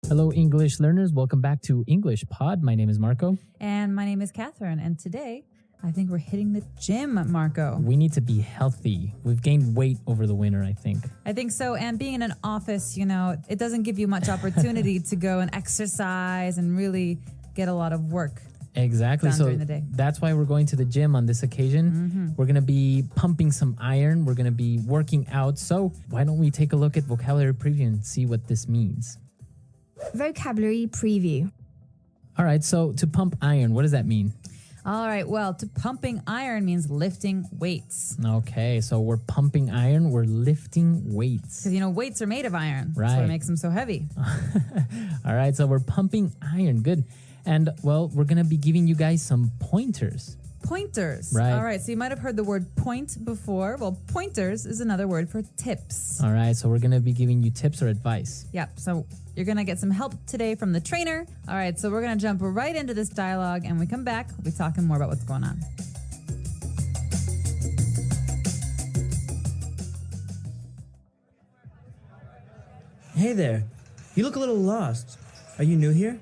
Hello, English learners. Welcome back to English Pod. My name is Marco. And my name is Catherine. And today, I think we're hitting the gym, Marco. We need to be healthy. We've gained weight over the winter, I think. I think so. And being in an office, it doesn't give you much opportunity to go and exercise and really get a lot of work. Exactly. Done so during the day. That's why we're going to the gym on this occasion. Mm-hmm. We're going to be pumping some iron. We're going to be working out. So why don't we take a look at vocabulary preview and see what this means? Vocabulary preview. All right. So to pump iron, what does that mean? All right. Well, to pumping iron means lifting weights. Okay. So we're pumping iron. We're lifting weights. Because, weights are made of iron. Right. That's what makes them so heavy. All right. So we're pumping iron. Good. And, well, we're going to be giving you guys some pointers. Pointers. Right. All right. So you might have heard the word point before. Well, pointers is another word for tips. All right. So we're going to be giving you tips or advice. Yep. So you're going to get some help today from the trainer. All right. So we're going to jump right into this dialogue. And when we come back, we'll be talking more about what's going on. Hey there. You look a little lost. Are you new here?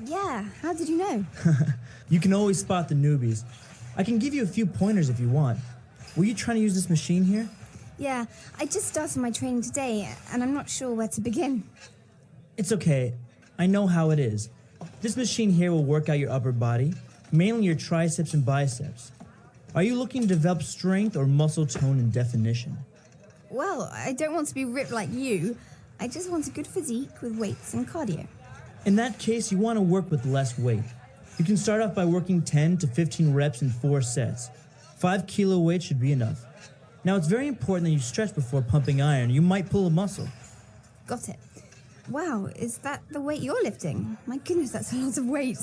Yeah, how did you know? You can always spot the newbies. I can give you a few pointers if you want. Were you trying to use this machine here? Yeah, I just started my training today, and I'm not sure where to begin. It's okay. I know how it is. This machine here will work out your upper body, mainly your triceps and biceps. Are you looking to develop strength or muscle tone and definition? Well, I don't want to be ripped like you. I just want a good physique with weights and cardio. In that case, you want to work with less weight. You can start off by working 10 to 15 reps in 4 sets. 5 kilo weight should be enough. Now, it's very important that you stretch before pumping iron. You might pull a muscle. Got it. Wow, is that the weight you're lifting? My goodness, that's a lot of weight.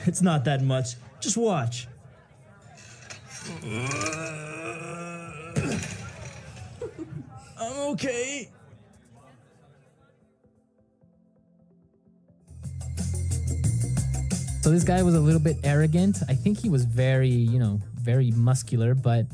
It's not that much. Just watch. I'm okay. So this guy was a little bit arrogant. I think he was very, very muscular, but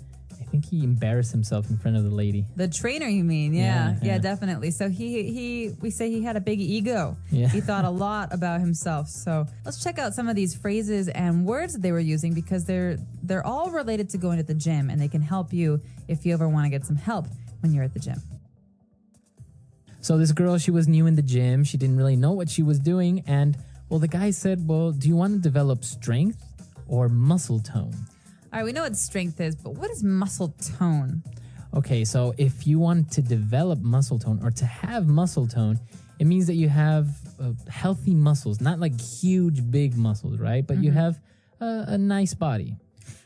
I think he embarrassed himself in front of the lady. The trainer, you mean? Yeah, Yeah. definitely. So we say he had a big ego. Yeah. He thought a lot about himself. So let's check out some of these phrases and words that they were using because they're all related to going to the gym and they can help you if you ever want to get some help when you're at the gym. So this girl, she was new in the gym. She didn't really know what she was doing. And, well, the guy said, well, do you want to develop strength or muscle tone? All right, we know what strength is, but what is muscle tone? Okay, so if you want to develop muscle tone or to have muscle tone, it means that you have healthy muscles, not like huge, big muscles, right? But you have a nice body.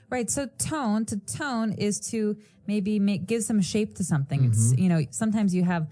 Right, so to tone is to maybe give some shape to something. It's, sometimes you have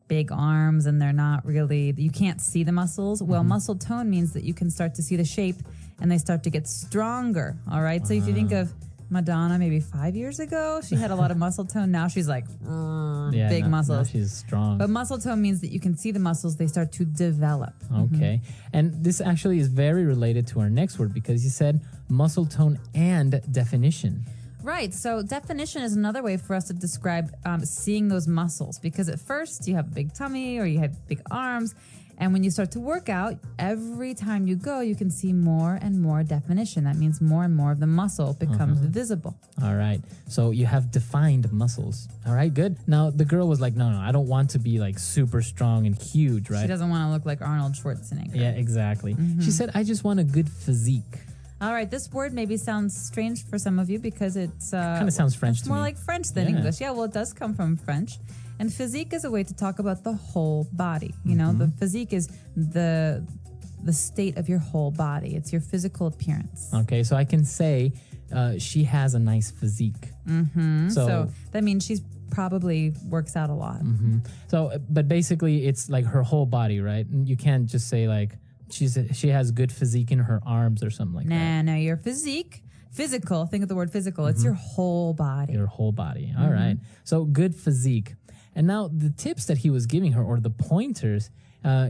big arms and they're not really, you can't see the muscles. Well, muscle tone means that you can start to see the shape and they start to get stronger, all right? So if you think of Madonna maybe 5 years ago, she had a lot of muscle tone. Now she's like big muscles. Now she's strong. But muscle tone means that you can see the muscles, they start to develop. Okay. And this actually is very related to our next word because you said muscle tone and definition. Right. So definition is another way for us to describe seeing those muscles because at first you have a big tummy or you have big arms. And when you start to work out, every time you go, you can see more and more definition. That means more and more of the muscle becomes visible. All right. So you have defined muscles. All right, good. Now the girl was like, no, I don't want to be like super strong and huge, right? She doesn't want to look like Arnold Schwarzenegger. Yeah, exactly. She said, I just want a good physique. All right, this word maybe sounds strange for some of you because it's kind of sounds French to more me. like French than Yeah. English. Yeah, well, it does come from French. And physique is a way to talk about the whole body. You know, the physique is the state of your whole body. It's your physical appearance. Okay, so I can say she has a nice physique. So that means she's probably works out a lot. So, but basically it's like her whole body, right? And you can't just say like she has good physique in her arms or something like that. No, your physical, think of the word physical. It's your whole body. Your whole body. All right. So good physique. And now the tips that he was giving her or the pointers,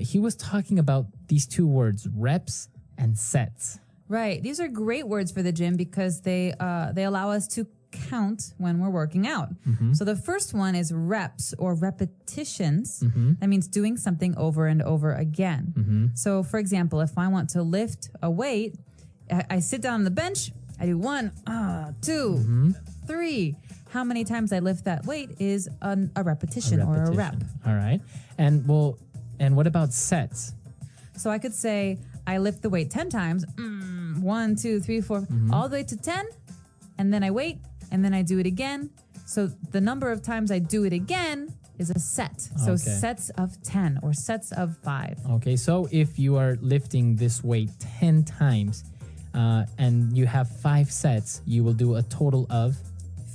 he was talking about these two words, reps and sets. Right. These are great words for the gym because they allow us to count when we're working out. So the first one is reps or repetitions. That means doing something over and over again. So for example, if I want to lift a weight, I sit down on the bench, I do 1, 2, 3. How many times I lift that weight is a repetition or a rep. All right. And what about sets? So I could say I lift the weight 10 times, 1, 2, 3, 4, all the way to 10, and then I wait, and then I do it again. So the number of times I do it again is a set. So sets of 10 or sets of 5. Okay, so if you are lifting this weight 10 times and you have 5 sets, you will do a total of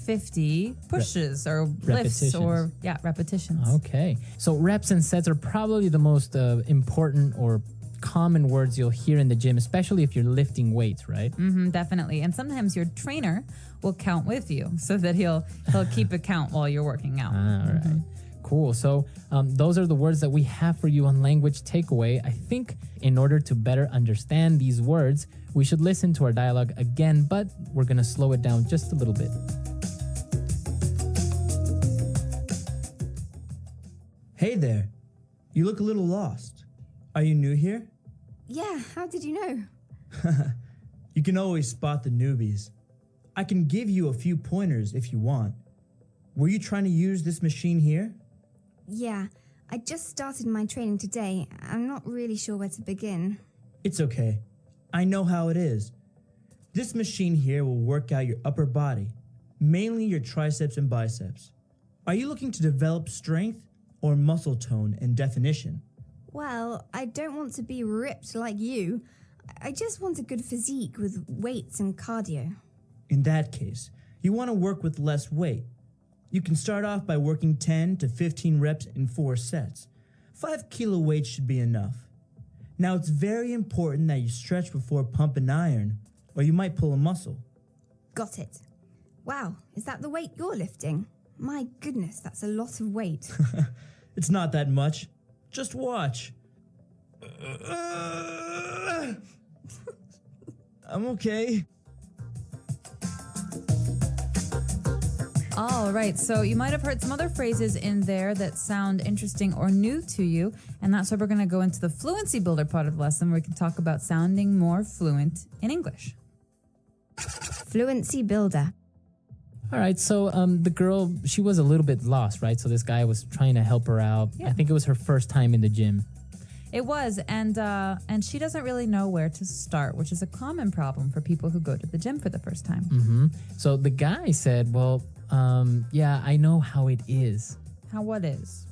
50 pushes or lifts or repetitions. Okay. So reps and sets are probably the most important or common words you'll hear in the gym, especially if you're lifting weights, right? Definitely. And sometimes your trainer will count with you so that he'll keep a count while you're working out. All right. Cool. So those are the words that we have for you on Language Takeaway. I think in order to better understand these words, we should listen to our dialogue again, but we're going to slow it down just a little bit. Hey there. You look a little lost. Are you new here? Yeah, how did you know? You can always spot the newbies. I can give you a few pointers if you want. Were you trying to use this machine here? Yeah, I just started my training today. I'm not really sure where to begin. It's okay. I know how it is. This machine here will work out your upper body, mainly your triceps and biceps. Are you looking to develop strength or muscle tone and definition? Well, I don't want to be ripped like you. I just want a good physique with weights and cardio. In that case, you want to work with less weight. You can start off by working 10 to 15 reps in 4 sets. 5 kilo weights should be enough. Now, it's very important that you stretch before pump and iron, or you might pull a muscle. Got it. Wow, is that the weight you're lifting? My goodness, that's a lot of weight. It's not that much. Just watch. I'm okay. All right, so you might have heard some other phrases in there that sound interesting or new to you, and that's why we're going to go into the Fluency Builder part of the lesson where we can talk about sounding more fluent in English. Fluency Builder. All right, so the girl, she was a little bit lost, right? So this guy was trying to help her out. Yeah. I think it was her first time in the gym. It was, and she doesn't really know where to start, which is a common problem for people who go to the gym for the first time. So the guy said, well, yeah, I know how it is. How what is?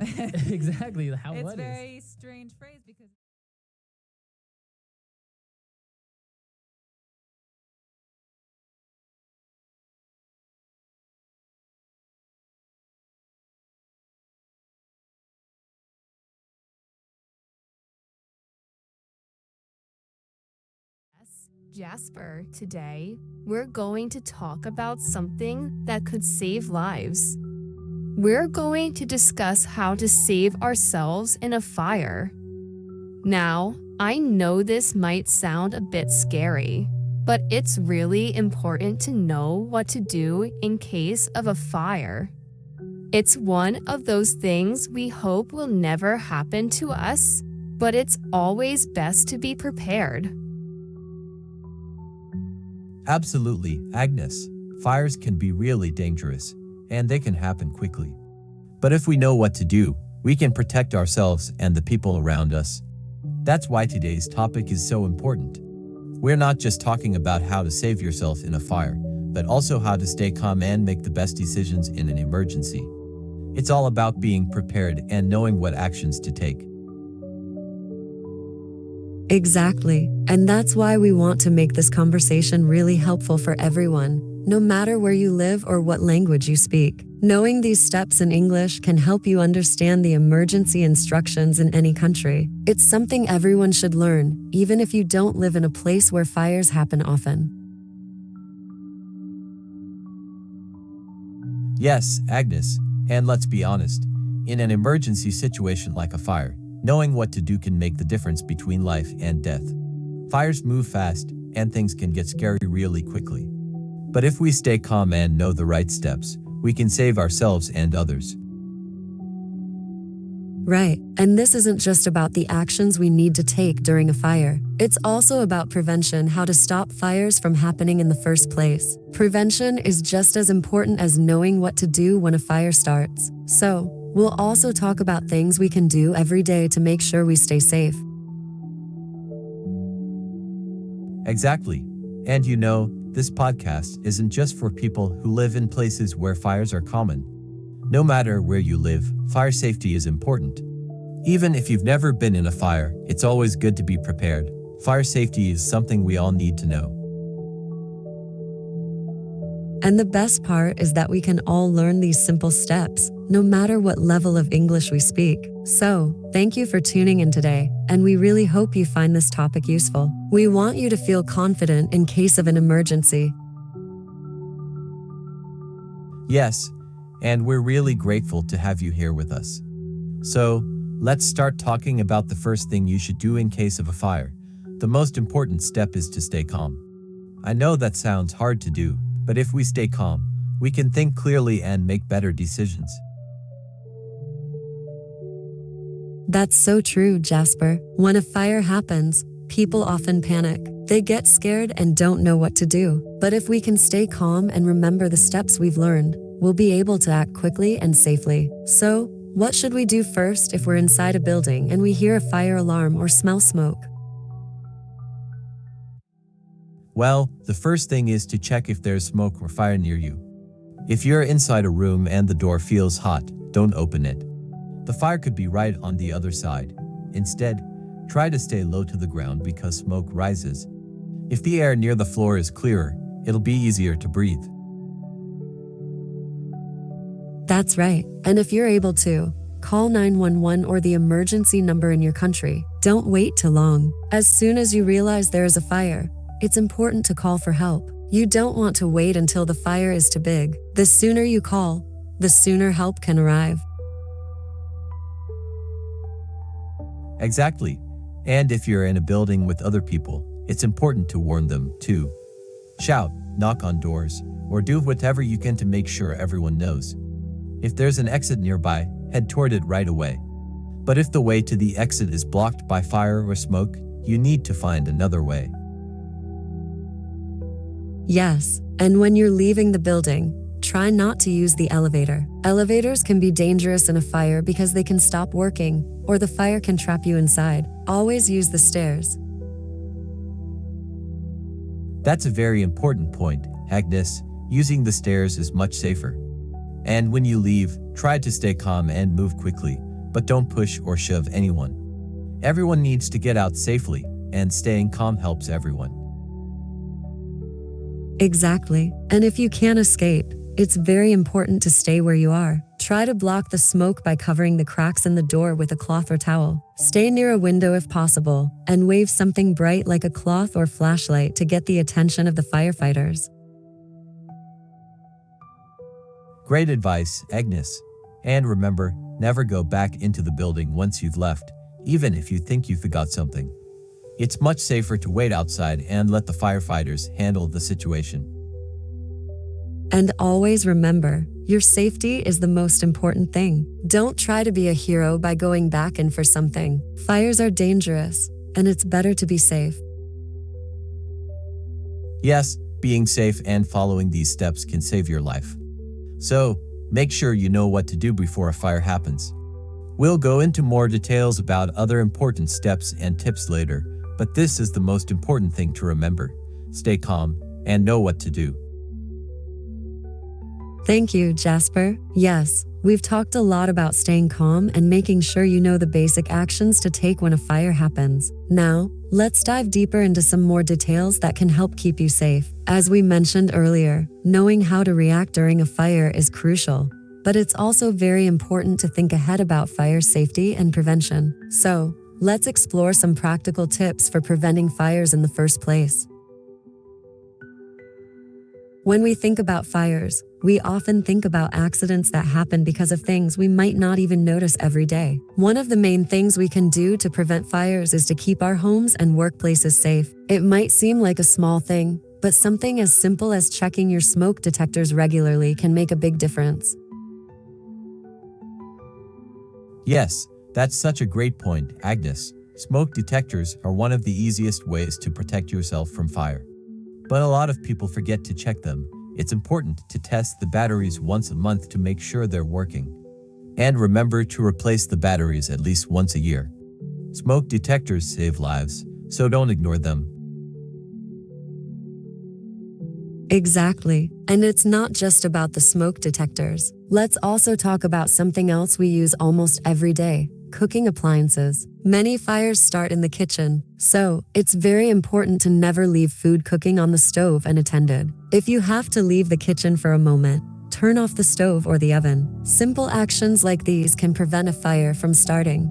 Exactly, how It's what a is. very strange phrase because... Jasper, today we're going to talk about something that could save lives. We're going to discuss how to save ourselves in a fire. Now, I know this might sound a bit scary, but it's really important to know what to do in case of a fire. It's one of those things we hope will never happen to us, but it's always best to be prepared. Absolutely, Agnes. Fires can be really dangerous, and they can happen quickly. But if we know what to do, we can protect ourselves and the people around us. That's why today's topic is so important. We're not just talking about how to save yourself in a fire, but also how to stay calm and make the best decisions in an emergency. It's all about being prepared and knowing what actions to take. Exactly. And that's why we want to make this conversation really helpful for everyone, no matter where you live or what language you speak. Knowing these steps in English can help you understand the emergency instructions in any country. It's something everyone should learn, even if you don't live in a place where fires happen often. Yes, Agnes, and let's be honest, in an emergency situation like a fire, knowing what to do can make the difference between life and death. Fires move fast, and things can get scary really quickly. But if we stay calm and know the right steps, we can save ourselves and others. Right, and this isn't just about the actions we need to take during a fire. It's also about prevention, how to stop fires from happening in the first place. Prevention is just as important as knowing what to do when a fire starts. So, we'll also talk about things we can do every day to make sure we stay safe. Exactly. And you know, this podcast isn't just for people who live in places where fires are common. No matter where you live, fire safety is important. Even if you've never been in a fire, it's always good to be prepared. Fire safety is something we all need to know. And the best part is that we can all learn these simple steps, no matter what level of English we speak. So, thank you for tuning in today, and we really hope you find this topic useful. We want you to feel confident in case of an emergency. Yes, and we're really grateful to have you here with us. So, let's start talking about the first thing you should do in case of a fire. The most important step is to stay calm. I know that sounds hard to do, but if we stay calm, we can think clearly and make better decisions. That's so true, Jasper. When a fire happens, people often panic. They get scared and don't know what to do. But if we can stay calm and remember the steps we've learned, we'll be able to act quickly and safely. So, what should we do first if we're inside a building and we hear a fire alarm or smell smoke? Well, the first thing is to check if there's smoke or fire near you. If you're inside a room and the door feels hot, don't open it. The fire could be right on the other side. Instead, try to stay low to the ground because smoke rises. If the air near the floor is clearer, it'll be easier to breathe. That's right. And if you're able to, call 911 or the emergency number in your country. Don't wait too long. As soon as you realize there is a fire, it's important to call for help. You don't want to wait until the fire is too big. The sooner you call, the sooner help can arrive. Exactly. And if you're in a building with other people, it's important to warn them, too. Shout, knock on doors, or do whatever you can to make sure everyone knows. If there's an exit nearby, head toward it right away. But if the way to the exit is blocked by fire or smoke, you need to find another way. Yes, and when you're leaving the building, try not to use the elevator. Elevators can be dangerous in a fire because they can stop working, or the fire can trap you inside. Always use the stairs. That's a very important point, Agnes. Using the stairs is much safer. And when you leave, try to stay calm and move quickly, but don't push or shove anyone. Everyone needs to get out safely, and staying calm helps everyone. Exactly. And if you can't escape, it's very important to stay where you are. Try to block the smoke by covering the cracks in the door with a cloth or towel. Stay near a window if possible, and wave something bright like a cloth or flashlight to get the attention of the firefighters. Great advice, Agnes. And remember, never go back into the building once you've left, even if you think you forgot something. It's much safer to wait outside and let the firefighters handle the situation. And always remember, your safety is the most important thing. Don't try to be a hero by going back in for something. Fires are dangerous, and it's better to be safe. Yes, being safe and following these steps can save your life. So, make sure you know what to do before a fire happens. We'll go into more details about other important steps and tips later, but this is the most important thing to remember. Stay calm and know what to do. Thank you, Jasper. Yes, we've talked a lot about staying calm and making sure you know the basic actions to take when a fire happens. Now, let's dive deeper into some more details that can help keep you safe. As we mentioned earlier, knowing how to react during a fire is crucial, but it's also very important to think ahead about fire safety and prevention. So, let's explore some practical tips for preventing fires in the first place. When we think about fires, we often think about accidents that happen because of things we might not even notice every day. One of the main things we can do to prevent fires is to keep our homes and workplaces safe. It might seem like a small thing, but something as simple as checking your smoke detectors regularly can make a big difference. Yes, that's such a great point, Agnes. Smoke detectors are one of the easiest ways to protect yourself from fire. But a lot of people forget to check them. It's important to test the batteries once a month to make sure they're working. And remember to replace the batteries at least once a year. Smoke detectors save lives, so don't ignore them. Exactly. And it's not just about the smoke detectors. Let's also talk about something else we use almost every day: cooking appliances. Many fires start in the kitchen, so it's very important to never leave food cooking on the stove unattended. If you have to leave the kitchen for a moment, turn off the stove or the oven. Simple actions like these can prevent a fire from starting.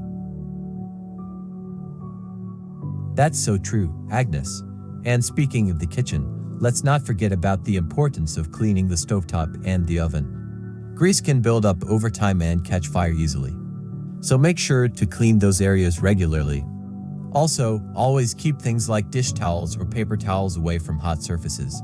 That's so true, Agnes. And speaking of the kitchen, let's not forget about the importance of cleaning the stovetop and the oven. Grease can build up over time and catch fire easily. So make sure to clean those areas regularly. Also, always keep things like dish towels or paper towels away from hot surfaces.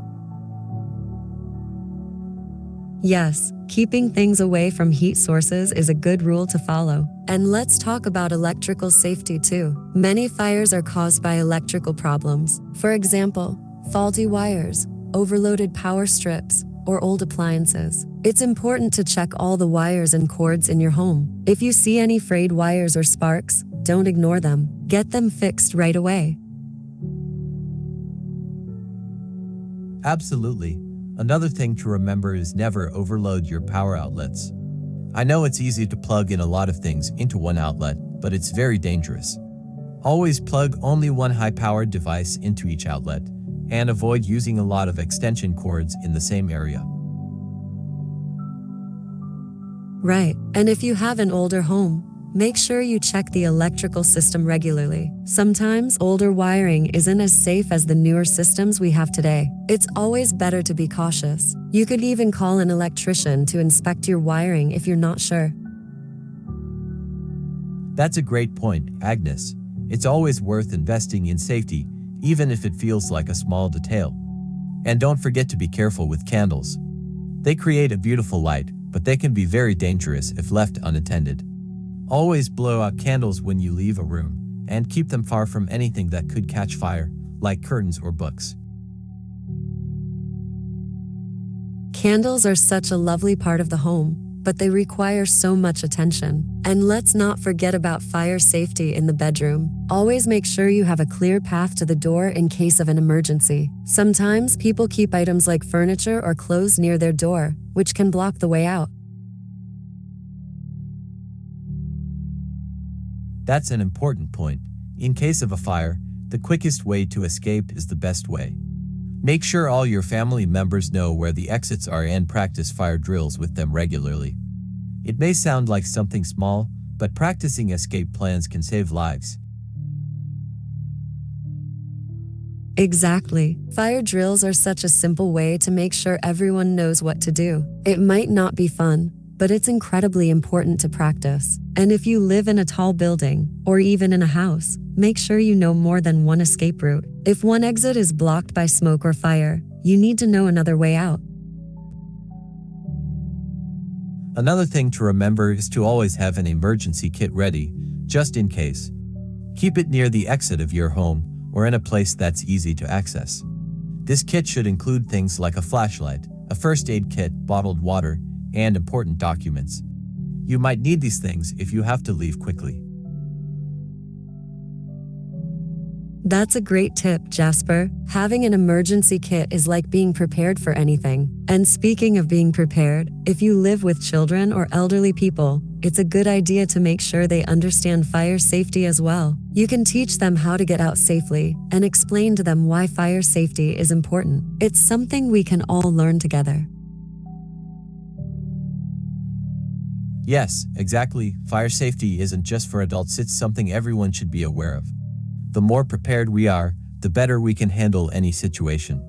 Yes, keeping things away from heat sources is a good rule to follow. And let's talk about electrical safety too. Many fires are caused by electrical problems. For example, faulty wires, overloaded power strips, or old appliances. It's important to check all the wires and cords in your home. If you see any frayed wires or sparks, don't ignore them. Get them fixed right away. Absolutely. Another thing to remember is never overload your power outlets. I know it's easy to plug in a lot of things into one outlet, but it's very dangerous. Always plug only one high-powered device into each outlet, and avoid using a lot of extension cords in the same area. Right, and if you have an older home, make sure you check the electrical system regularly. Sometimes older wiring isn't as safe as the newer systems we have today. It's always better to be cautious. You could even call an electrician to inspect your wiring if you're not sure. That's a great point, Agnes. It's always worth investing in safety, even if it feels like a small detail. And don't forget to be careful with candles. They create a beautiful light, but they can be very dangerous if left unattended. Always blow out candles when you leave a room, and keep them far from anything that could catch fire, like curtains or books. Candles are such a lovely part of the home, but they require so much attention. And let's not forget about fire safety in the bedroom. Always make sure you have a clear path to the door in case of an emergency. Sometimes people keep items like furniture or clothes near their door, which can block the way out. That's an important point. In case of a fire, the quickest way to escape is the best way. Make sure all your family members know where the exits are and practice fire drills with them regularly. It may sound like something small, but practicing escape plans can save lives. Exactly. Fire drills are such a simple way to make sure everyone knows what to do. It might not be fun, but it's incredibly important to practice. And if you live in a tall building, or even in a house, make sure you know more than one escape route. If one exit is blocked by smoke or fire, you need to know another way out. Another thing to remember is to always have an emergency kit ready, just in case. Keep it near the exit of your home, or in a place that's easy to access. This kit should include things like a flashlight, a first aid kit, bottled water, and important documents. You might need these things if you have to leave quickly. That's a great tip, Jasper. Having an emergency kit is like being prepared for anything. And speaking of being prepared, if you live with children or elderly people, it's a good idea to make sure they understand fire safety as well. You can teach them how to get out safely and explain to them why fire safety is important. It's something we can all learn together. Yes, exactly. Fire safety isn't just for adults, it's something everyone should be aware of. The more prepared we are, the better we can handle any situation.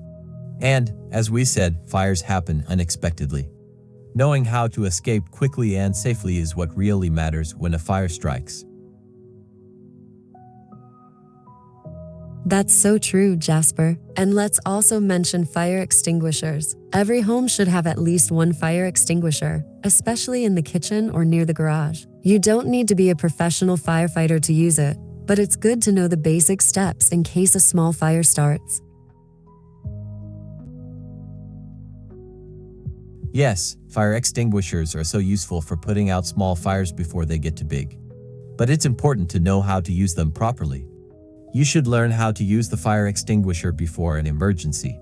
And, as we said, fires happen unexpectedly. Knowing how to escape quickly and safely is what really matters when a fire strikes. That's so true, Jasper. And let's also mention fire extinguishers. Every home should have at least one fire extinguisher, especially in the kitchen or near the garage. You don't need to be a professional firefighter to use it, but it's good to know the basic steps in case a small fire starts. Yes, fire extinguishers are so useful for putting out small fires before they get too big. But it's important to know how to use them properly. You should learn how to use the fire extinguisher before an emergency.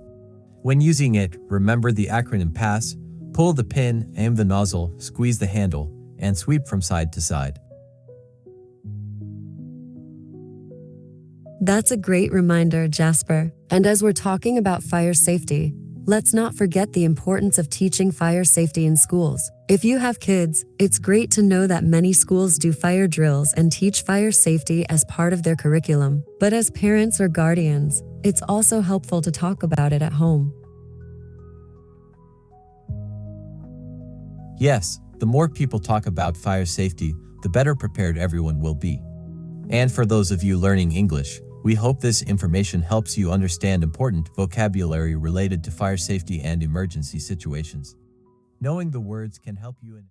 When using it, remember the acronym PASS: pull the pin, aim the nozzle, squeeze the handle, and sweep from side to side. That's a great reminder, Jasper. And as we're talking about fire safety, let's not forget the importance of teaching fire safety in schools. If you have kids, it's great to know that many schools do fire drills and teach fire safety as part of their curriculum. But as parents or guardians, it's also helpful to talk about it at home. Yes, the more people talk about fire safety, the better prepared everyone will be. And for those of you learning English, we hope this information helps you understand important vocabulary related to fire safety and emergency situations. Knowing the words can help you in